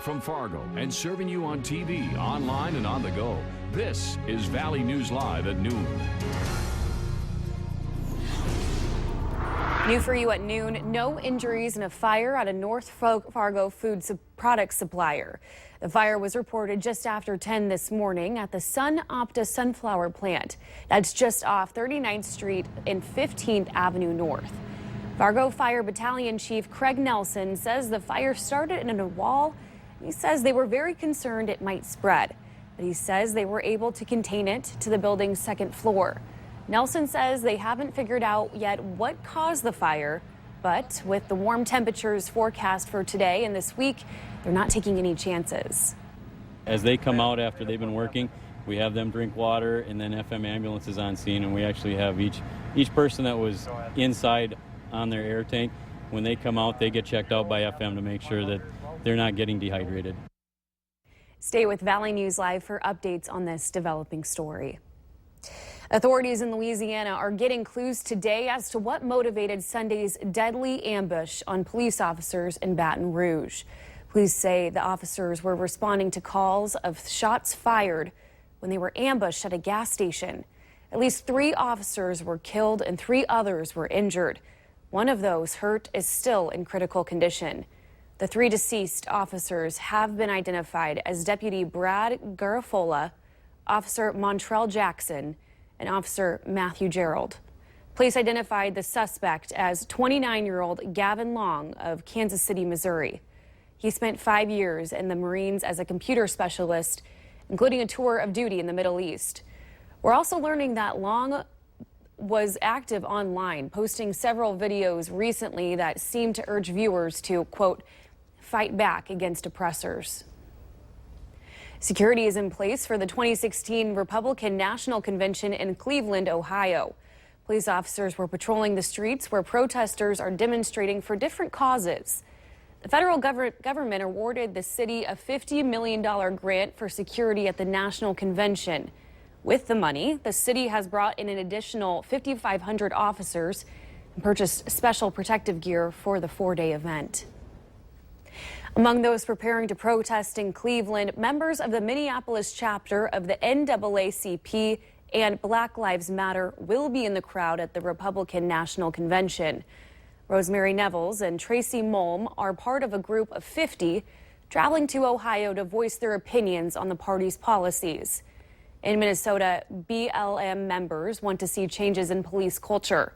from Fargo and serving you on TV, online, and on the go. This is Valley News Live at noon. New for you at noon, no injuries in a fire at a North Fargo food product supplier. The fire was reported just after 10 this morning at the SunOpta sunflower plant. That's just off 39th Street and 15th Avenue North. Fargo Fire Battalion Chief Craig Nelson says the fire started in a wall. He says they were very concerned it might spread, but he says they were able to contain it to the building's second floor. Nelson says they haven't figured out yet what caused the fire, but with the warm temperatures forecast for today and this week, they're not taking any chances. As they come out after they've been working, we have them drink water, and then FM ambulance is on scene, and we actually have each person that was inside on their air tank. When they come out, they get checked out by FM to make sure that they're not getting dehydrated. Stay with Valley News Live for updates on this developing story. Authorities in Louisiana are getting clues today as to what motivated Sunday's deadly ambush on police officers in Baton Rouge. Police say the officers were responding to calls of shots fired when they were ambushed at a gas station. At least 3 officers were killed and 3 others were injured. One of those hurt is still in critical condition. The 3 deceased officers have been identified as Deputy Brad Garafola, Officer Montrell Jackson, and Officer Matthew Gerald. Police identified the suspect as 29-year-old Gavin Long of Kansas City, Missouri. He spent 5 years in the Marines as a computer specialist, including a tour of duty in the Middle East. We're also learning that Long was active online, posting several videos recently that seemed to urge viewers to, quote, fight back against oppressors. Security is in place for the 2016 Republican National Convention in Cleveland, Ohio. Police officers were patrolling the streets where protesters are demonstrating for different causes. The federal government awarded the city a $50 million grant for security at the National Convention. With the money, the city has brought in an additional 5,500 officers and purchased special protective gear for the 4-day event. Among those preparing to protest in Cleveland, members of the Minneapolis chapter of the NAACP and Black Lives Matter will be in the crowd at the Republican National Convention. Rosemary Nevels and Tracy Mulm are part of a group of 50 traveling to Ohio to voice their opinions on the party's policies. In Minnesota, BLM members want to see changes in police culture.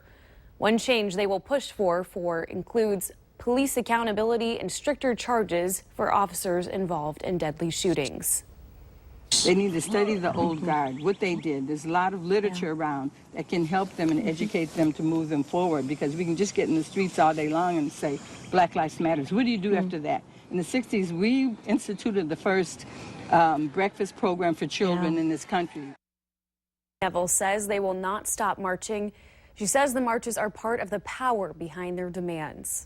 One change they will push for includes police accountability and stricter charges for officers involved in deadly shootings. They need to study the old guard, what they did. There's a lot of literature around that can help them and educate them to move them forward, because we can just get in the streets all day long and say, Black Lives Matter. What do you do after that? In the 60s, we instituted the first breakfast program for children in this country. Neville says they will not stop marching. She says the marches are part of the power behind their demands.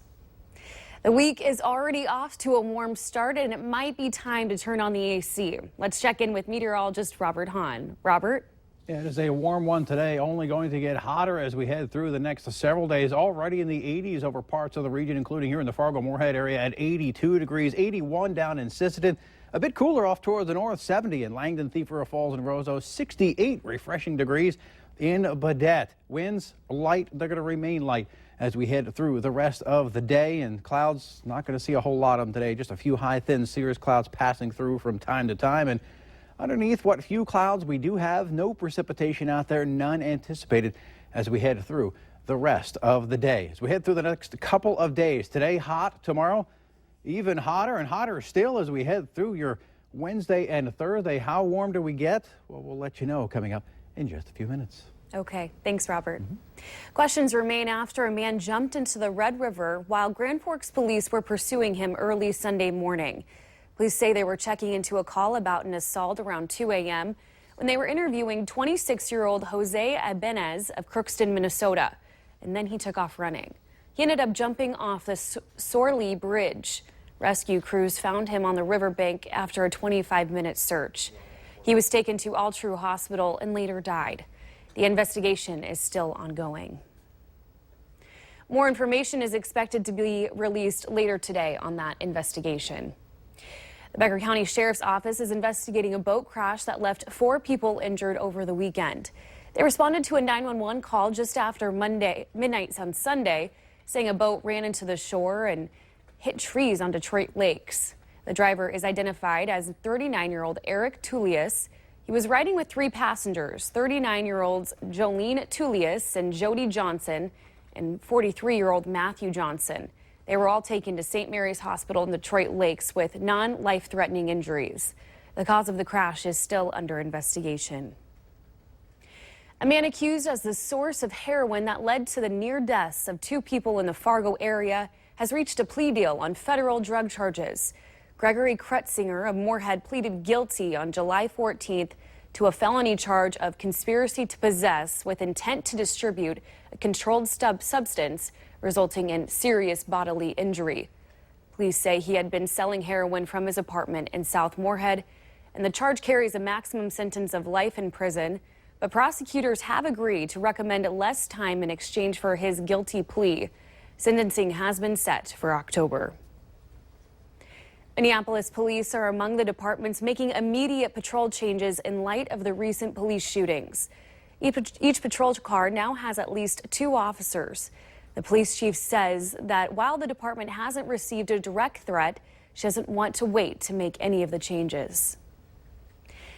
The week is already off to a warm start, and it might be time to turn on the AC. Let's check in with meteorologist Robert Hahn. Robert? Yeah, it is a warm one today, only going to get hotter as we head through the next several days. Already in the 80s over parts of the region, including here in the Fargo-Moorhead area at 82 degrees, 81 down in Sisseton. A bit cooler off toward the north, 70 in Langdon, Thief-River Falls, and Roseau, 68 refreshing degrees in Baudette. Winds light, they're going to remain light as we head through the rest of the day, and clouds, not going to see a whole lot of them today, just a few high, thin cirrus clouds passing through from time to time. And underneath what few clouds we do have, no precipitation out there, none anticipated as we head through the rest of the day. As we head through the next couple of days, today hot, tomorrow even hotter, and hotter still as we head through your Wednesday and Thursday. How warm do we get? Well, we'll let you know coming up in just a few minutes. Okay, thanks, Robert. Questions remain after a man jumped into the Red River while Grand Forks police were pursuing him early Sunday morning. Police say they were checking into a call about an assault around 2 a.m. when they were interviewing 26-year-old Jose Ibanez of Crookston, Minnesota, and then he took off running. He ended up jumping off the Sorley Bridge. Rescue crews found him on the riverbank after a 25-minute search. He was taken to Altru Hospital and later died. The investigation is still ongoing. More information is expected to be released later today on that investigation. The Becker County Sheriff's Office is investigating a boat crash that left 4 people injured over the weekend. They responded to a 911 call just after midnight on Sunday, saying a boat ran into the shore and hit trees on Detroit lakes. The driver is identified as 39-year-old Eric Tullius. He was riding with 3 passengers, 39-year-olds Jolene Tullius and Jody Johnson and 43-year-old Matthew Johnson. They were all taken to St. Mary's Hospital in Detroit Lakes with non-life-threatening injuries. The cause of the crash is still under investigation. A man accused as the source of heroin that led to the near deaths of 2 people in the Fargo area has reached a plea deal on federal drug charges. Gregory Krutzinger of Moorhead pleaded guilty on July 14th to a felony charge of conspiracy to possess with intent to distribute a controlled substance resulting in serious bodily injury. Police say he had been selling heroin from his apartment in South Moorhead, and the charge carries a maximum sentence of life in prison, but prosecutors have agreed to recommend less time in exchange for his guilty plea. Sentencing has been set for October. Minneapolis police are among the departments making immediate patrol changes in light of the recent police shootings. Each patrol car now has at least 2 officers. The police chief says that while the department hasn't received a direct threat, she doesn't want to wait to make any of the changes.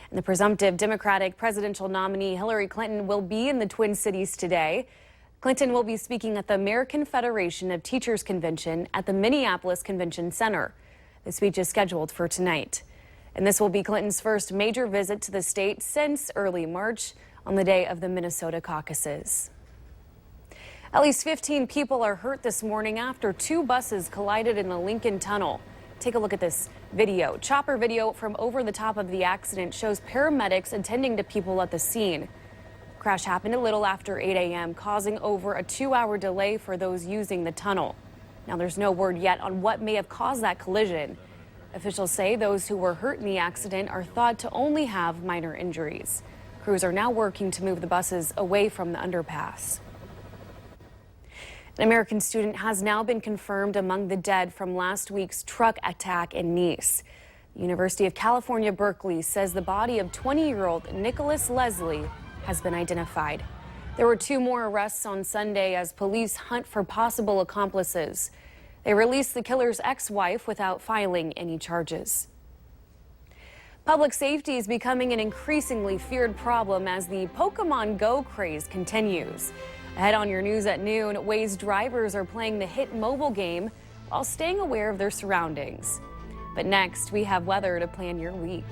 And the presumptive Democratic presidential nominee Hillary Clinton will be in the Twin Cities today. Clinton will be speaking at the American Federation of Teachers Convention at the Minneapolis Convention Center. The speech is scheduled for tonight. And this will be Clinton's first major visit to the state since early March on the day of the Minnesota caucuses. At least 15 people are hurt this morning after 2 buses collided in the Lincoln Tunnel. Take a look at this video. Chopper video from over the top of the accident shows paramedics attending to people at the scene. The crash happened a little after 8 a.m., causing over a 2-hour delay for those using the tunnel. Now, there's no word yet on what may have caused that collision. Officials say those who were hurt in the accident are thought to only have minor injuries. Crews are now working to move the buses away from the underpass. An American student has now been confirmed among the dead from last week's truck attack in Nice. The University of California, Berkeley says the body of 20-year-old Nicholas Leslie has been identified. There were 2 more arrests on Sunday as police hunt for possible accomplices. They released the killer's ex-wife without filing any charges. Public safety is becoming an increasingly feared problem as the Pokemon Go craze continues. Ahead on your news at noon, ways drivers are playing the hit mobile game while staying aware of their surroundings. But next, we have weather to plan your week.